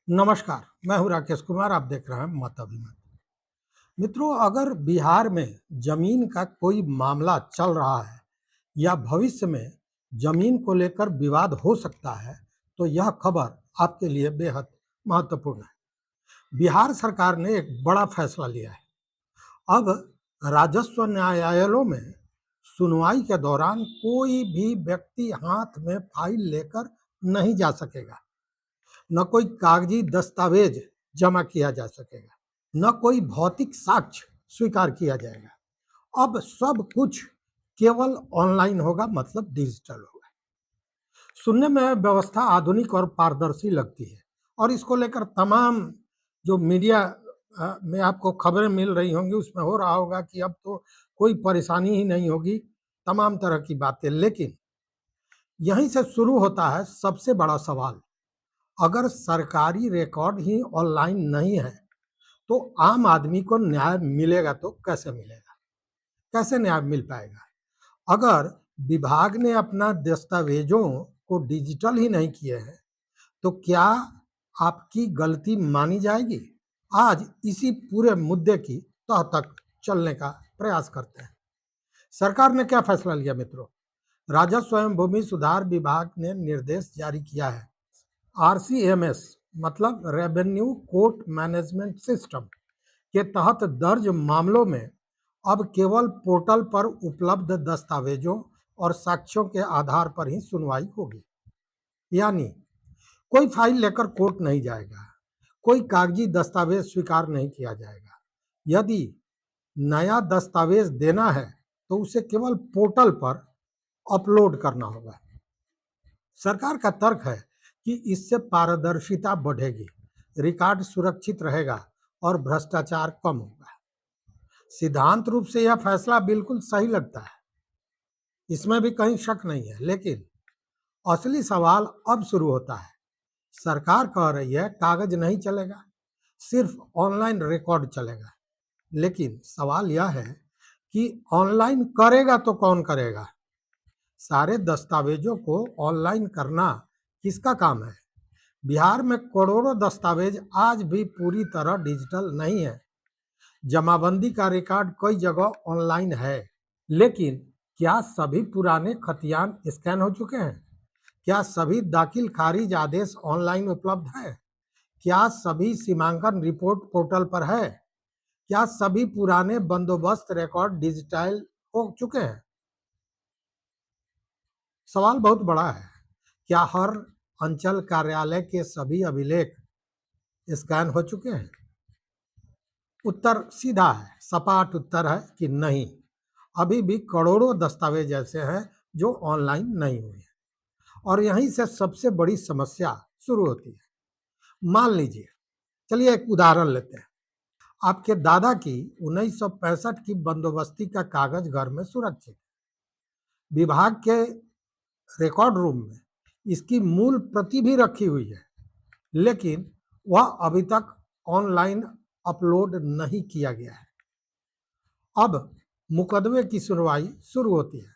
नमस्कार, मैं हूँ राकेश कुमार। आप देख रहे हैं मत अभिमान। मित्रों, अगर बिहार में जमीन का कोई मामला चल रहा है या भविष्य में जमीन को लेकर विवाद हो सकता है, तो यह खबर आपके लिए बेहद महत्वपूर्ण है। बिहार सरकार ने एक बड़ा फैसला लिया है। अब राजस्व न्यायालयों में सुनवाई के दौरान कोई भी व्यक्ति हाथ में फाइल लेकर नहीं जा सकेगा। न कोई कागजी दस्तावेज जमा किया जा सकेगा, न कोई भौतिक साक्ष्य स्वीकार किया जाएगा। अब सब कुछ केवल ऑनलाइन होगा, मतलब डिजिटल होगा। सुनने में व्यवस्था आधुनिक और पारदर्शी लगती है, और इसको लेकर तमाम जो मीडिया में आपको खबरें मिल रही होंगी, उसमें हो रहा होगा कि अब तो कोई परेशानी ही नहीं होगी, तमाम तरह की बातें। लेकिन यहीं से शुरू होता है सबसे बड़ा सवाल। अगर सरकारी रिकॉर्ड ही ऑनलाइन नहीं है, तो आम आदमी को न्याय मिलेगा तो कैसे मिलेगा? कैसे न्याय मिल पाएगा? अगर विभाग ने अपना दस्तावेजों को डिजिटल ही नहीं किए हैं, तो क्या आपकी गलती मानी जाएगी? आज इसी पूरे मुद्दे की तह तक चलने का प्रयास करते हैं। सरकार ने क्या फैसला लिया मित्रों? राजस्व एवं भूमि सुधार विभाग ने निर्देश जारी किया है। आरसीएमएस मतलब रेवेन्यू कोर्ट मैनेजमेंट सिस्टम के तहत दर्ज मामलों में अब केवल पोर्टल पर उपलब्ध दस्तावेजों और साक्ष्यों के आधार पर ही सुनवाई होगी। यानी कोई फाइल लेकर कोर्ट नहीं जाएगा, कोई कागजी दस्तावेज स्वीकार नहीं किया जाएगा। यदि नया दस्तावेज देना है तो उसे केवल पोर्टल पर अपलोड करना होगा। सरकार का तर्क है कि इससे पारदर्शिता बढ़ेगी, रिकॉर्ड सुरक्षित रहेगा और भ्रष्टाचार कम होगा। सिद्धांत रूप से यह फैसला बिल्कुल सही लगता है, इसमें भी कहीं शक नहीं है। लेकिन असली सवाल अब शुरू होता है। सरकार कह रही है कागज नहीं चलेगा, सिर्फ ऑनलाइन रिकॉर्ड चलेगा। लेकिन सवाल यह है कि ऑनलाइन करेगा तो कौन करेगा? सारे दस्तावेजों को ऑनलाइन करना किसका काम है? बिहार में करोड़ों दस्तावेज आज भी पूरी तरह डिजिटल नहीं है। जमाबंदी का रिकॉर्ड कई जगह ऑनलाइन है, लेकिन क्या सभी पुराने खतियान स्कैन हो चुके हैं? क्या सभी दाखिल खारिज आदेश ऑनलाइन उपलब्ध है? क्या सभी सीमांकन रिपोर्ट पोर्टल पर है? क्या सभी पुराने बंदोबस्त रिकॉर्ड डिजिटल हो चुके हैं? सवाल बहुत बड़ा है। क्या हर अंचल कार्यालय के सभी अभिलेख स्कैन हो चुके हैं? उत्तर सीधा है, सपाट उत्तर है कि नहीं। अभी भी करोड़ों दस्तावेज ऐसे हैं जो ऑनलाइन नहीं हुए हैं। और यहीं से सबसे बड़ी समस्या शुरू होती है। मान लीजिए, चलिए एक उदाहरण लेते हैं। आपके दादा की 1965 की बंदोबस्ती का कागज घर में सुरक्षित, विभाग के रिकॉर्ड रूम में इसकी मूल प्रति भी रखी हुई है, लेकिन वह अभी तक ऑनलाइन अपलोड नहीं किया गया है। अब मुकदमे की सुनवाई शुरू होती है।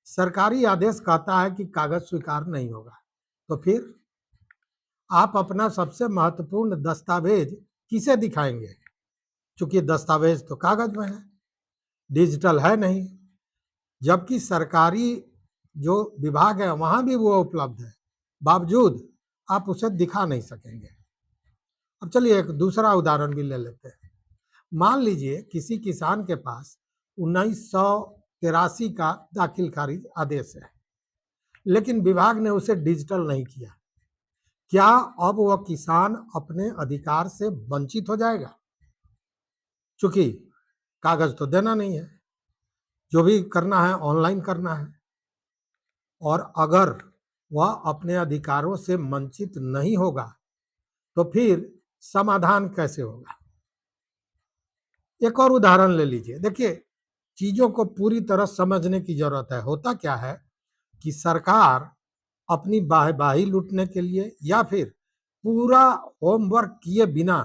सरकारी आदेश कहता है कि कागज स्वीकार नहीं होगा। तो फिर आप अपना सबसे महत्वपूर्ण दस्तावेज किसे दिखाएंगे? क्योंकि दस्तावेज तो कागज में है, डिजिटल है नहीं। जबकि सरकारी जो विभाग है वहां भी वो उपलब्ध है, बावजूद आप उसे दिखा नहीं सकेंगे। अब चलिए एक दूसरा उदाहरण भी ले लेते हैं। मान लीजिए किसी किसान के पास 1983 का दाखिल खारिज आदेश है, लेकिन विभाग ने उसे डिजिटल नहीं किया। क्या अब वह किसान अपने अधिकार से वंचित हो जाएगा? चूंकि कागज तो देना नहीं है, जो भी करना है ऑनलाइन करना है। और अगर वह अपने अधिकारों से वंचित नहीं होगा, तो फिर समाधान कैसे होगा? एक और उदाहरण ले लीजिए। देखिए, चीजों को पूरी तरह समझने की जरूरत है। होता क्या है कि सरकार अपनी बाही लूटने के लिए या फिर पूरा होमवर्क किए बिना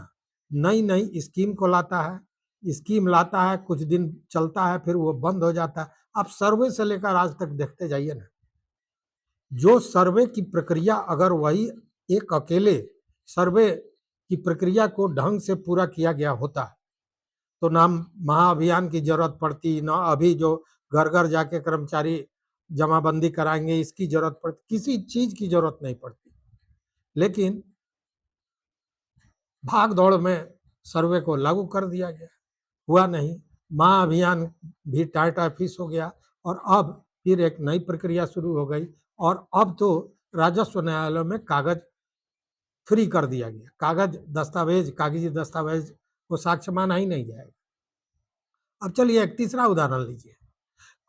नई नई स्कीम को लाता है। स्कीम लाता है, कुछ दिन चलता है, फिर वो बंद हो जाता है। आप सर्वे से लेकर आज तक देखते जाइए ना, जो सर्वे की प्रक्रिया अगर वही एक अकेले सर्वे की प्रक्रिया को ढंग से पूरा किया गया होता तो ना महाअभियान की जरूरत पड़ती, ना अभी जो घर घर जाके कर्मचारी जमाबंदी कराएंगे इसकी जरूरत पड़ती, किसी चीज की जरूरत नहीं पड़ती। लेकिन भाग दौड़ में सर्वे को लागू कर दिया गया, हुआ नहीं। महाअभियान भी टाटा फीस हो गया और अब फिर एक नई प्रक्रिया शुरू हो गई और अब तो राजस्व न्यायालय में कागज फ्री कर दिया गया। कागजी दस्तावेज को साक्ष्य माना ही नहीं जाएगा। अब चलिए एक तीसरा उदाहरण लीजिए।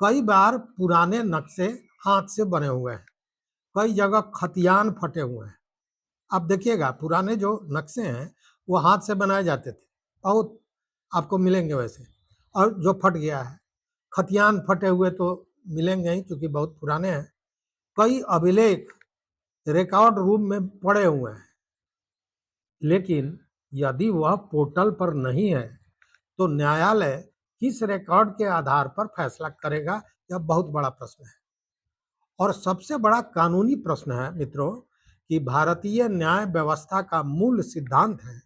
कई बार पुराने नक्शे हाथ से बने हुए हैं, कई जगह खतियान फटे हुए हैं। आप देखिएगा पुराने जो नक्शे हैं वो हाथ से बनाए जाते थे, बहुत आपको मिलेंगे वैसे, और जो फट गया है, खतियान फटे हुए तो मिलेंगे ही क्योंकि बहुत पुराने हैं। कई अभिलेख रिकॉर्ड रूम में पड़े हुए हैं, लेकिन यदि वह पोर्टल पर नहीं है तो न्यायालय किस रिकॉर्ड के आधार पर फैसला करेगा? यह बहुत बड़ा प्रश्न है और सबसे बड़ा कानूनी प्रश्न है मित्रों कि भारतीय न्याय व्यवस्था का मूल सिद्धांत है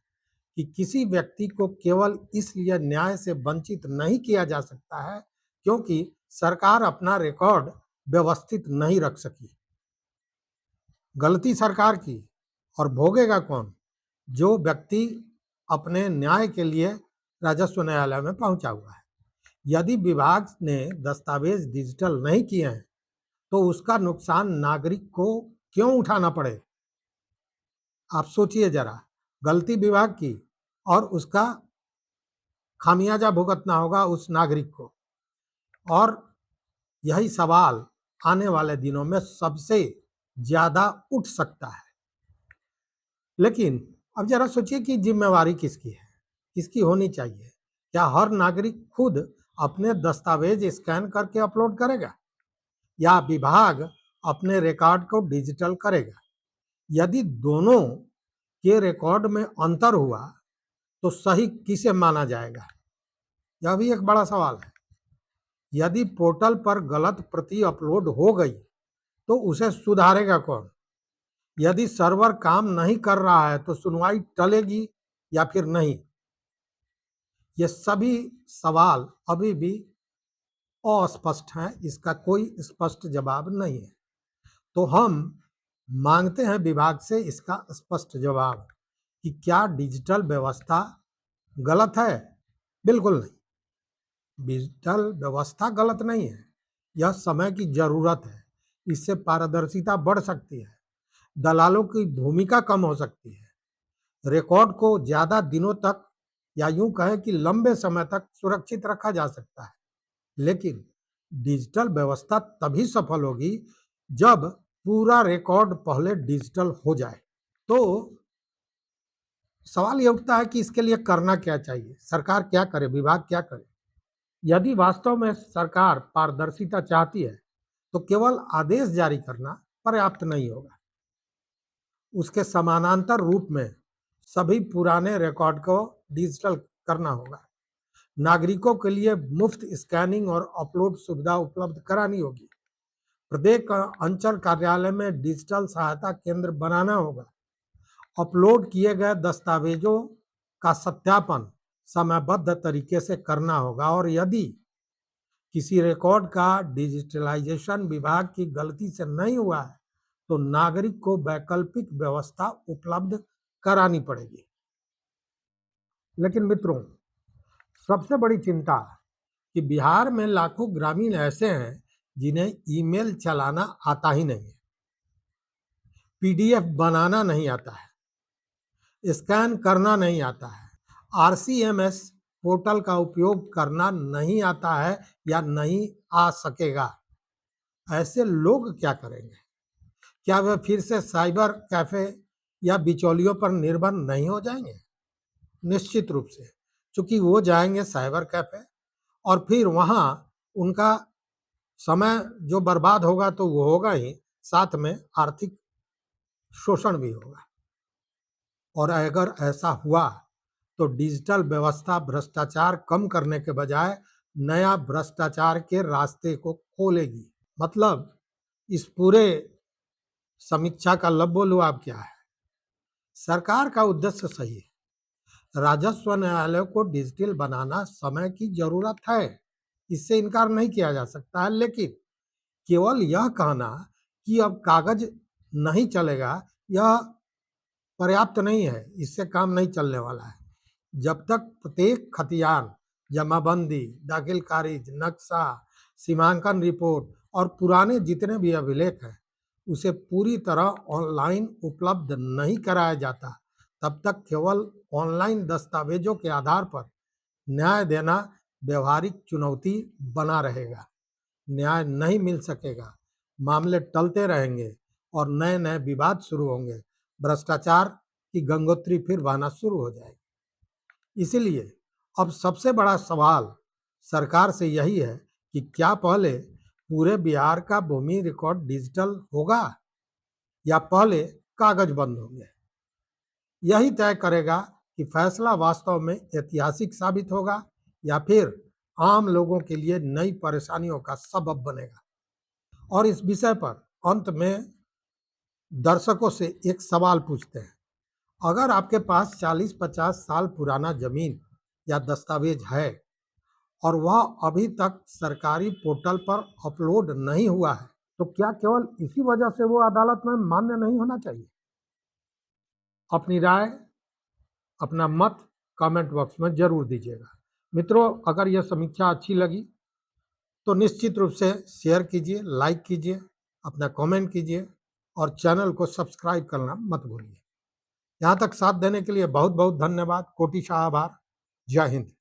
कि किसी व्यक्ति को केवल इसलिए न्याय से वंचित नहीं किया जा सकता है क्योंकि सरकार अपना रिकॉर्ड व्यवस्थित नहीं रख सकी। गलती सरकार की, और भोगेगा कौन? जो व्यक्ति अपने न्याय के लिए राजस्व न्यायालय में पहुंचा हुआ है। यदि विभाग ने दस्तावेज डिजिटल नहीं किए हैं तो उसका नुकसान नागरिक को क्यों उठाना पड़े? आप सोचिए जरा, गलती विभाग की और उसका खामियाजा भुगतना होगा उस नागरिक को। और यही सवाल आने वाले दिनों में सबसे ज्यादा उठ सकता है। लेकिन अब जरा सोचिए कि जिम्मेवारी किसकी है, किसकी होनी चाहिए? क्या हर नागरिक खुद अपने दस्तावेज स्कैन करके अपलोड करेगा या विभाग अपने रिकॉर्ड को डिजिटल करेगा? यदि दोनों के रिकॉर्ड में अंतर हुआ तो सही किसे माना जाएगा? यह भी एक बड़ा सवाल है। यदि पोर्टल पर गलत प्रति अपलोड हो गई तो उसे सुधारेगा कौन? यदि सर्वर काम नहीं कर रहा है तो सुनवाई टलेगी या फिर नहीं? ये सभी सवाल अभी भी अस्पष्ट हैं, इसका कोई स्पष्ट जवाब नहीं है। तो हम मांगते हैं विभाग से इसका स्पष्ट जवाब कि क्या डिजिटल व्यवस्था गलत है? बिल्कुल नहीं, डिजिटल व्यवस्था गलत नहीं है, यह समय की जरूरत है। इससे पारदर्शिता बढ़ सकती है, दलालों की भूमिका कम हो सकती है, रिकॉर्ड को ज्यादा दिनों तक या यूं कहें कि लंबे समय तक सुरक्षित रखा जा सकता है। लेकिन डिजिटल व्यवस्था तभी सफल होगी जब पूरा रिकॉर्ड पहले डिजिटल हो जाए। तो सवाल यह उठता है कि इसके लिए करना क्या चाहिए? सरकार क्या करे, विभाग क्या करे? यदि वास्तव में सरकार पारदर्शिता चाहती है तो केवल आदेश जारी करना पर्याप्त नहीं होगा। उसके समानांतर रूप में सभी पुराने रिकॉर्ड को डिजिटल करना होगा। नागरिकों के लिए मुफ्त स्कैनिंग और अपलोड सुविधा उपलब्ध करानी होगी। प्रत्येक अंचल कार्यालय में डिजिटल सहायता केंद्र बनाना होगा। अपलोड किए गए दस्तावेजों का सत्यापन समयबद्ध तरीके से करना होगा और यदि किसी रिकॉर्ड का डिजिटलाइजेशन विभाग की गलती से नहीं हुआ है तो नागरिक को वैकल्पिक व्यवस्था उपलब्ध करानी पड़ेगी। लेकिन मित्रों, सबसे बड़ी चिंता कि बिहार में लाखों ग्रामीण ऐसे हैं जिन्हें ईमेल चलाना आता ही नहीं है, पीडीएफ बनाना नहीं आता है, स्कैन करना नहीं आता है, आरसीएमएस पोर्टल का उपयोग करना नहीं आता है या नहीं आ सकेगा। ऐसे लोग क्या करेंगे? क्या वे फिर से साइबर कैफे या बिचौलियों पर निर्भर नहीं हो जाएंगे? निश्चित रूप से, क्योंकि वो जाएंगे साइबर कैफे और फिर वहां उनका समय जो बर्बाद होगा तो वो होगा ही, साथ में आर्थिक शोषण भी होगा। और अगर ऐसा हुआ तो डिजिटल व्यवस्था भ्रष्टाचार कम करने के बजाय नया भ्रष्टाचार के रास्ते को खोलेगी। मतलब इस पूरे समीक्षा का लबोलुआब क्या है? सरकार का उद्देश्य सही है। राजस्व न्यायालय को डिजिटल बनाना समय की जरूरत है, इससे इनकार नहीं किया जा सकता है, लेकिन केवल यह कहना कि अब कागज नहीं चलेगा, यह पर्याप्त नहीं है। इससे काम नहीं चलने वाला है। जब तक प्रत्येक खतियान, जमाबंदी, दाखिल खारिज, नक्शा, सीमांकन रिपोर्ट और पुराने जितने भी अभिलेख हैं उसे पूरी तरह ऑनलाइन उपलब्ध नहीं कराया जाता, तब तक केवल ऑनलाइन दस्तावेजों के आधार पर न्याय देना व्यवहारिक चुनौती बना रहेगा। न्याय नहीं मिल सकेगा, मामले टलते रहेंगे और नए नए विवाद शुरू होंगे। भ्रष्टाचार की गंगोत्री फिर बहना शुरू हो जाएगी। इसीलिए अब सबसे बड़ा सवाल सरकार से यही है कि क्या पहले पूरे बिहार का भूमि रिकॉर्ड डिजिटल होगा या पहले कागज बंद होंगे। यही तय करेगा कि फैसला वास्तव में ऐतिहासिक साबित होगा या फिर आम लोगों के लिए नई परेशानियों का सबब बनेगा। और इस विषय पर अंत में दर्शकों से एक सवाल पूछते हैं। अगर आपके पास 40-50 साल पुराना जमीन या दस्तावेज है और वह अभी तक सरकारी पोर्टल पर अपलोड नहीं हुआ है, तो क्या केवल इसी वजह से वो अदालत में मान्य नहीं होना चाहिए? अपनी राय, अपना मत कमेंट बॉक्स में जरूर दीजिएगा। मित्रों, अगर यह समीक्षा अच्छी लगी तो निश्चित रूप से शेयर कीजिए, लाइक कीजिए, अपना कमेंट कीजिए और चैनल को सब्सक्राइब करना मत भूलिए। यहाँ तक साथ देने के लिए बहुत बहुत धन्यवाद। कोटि आभार। जय हिंद।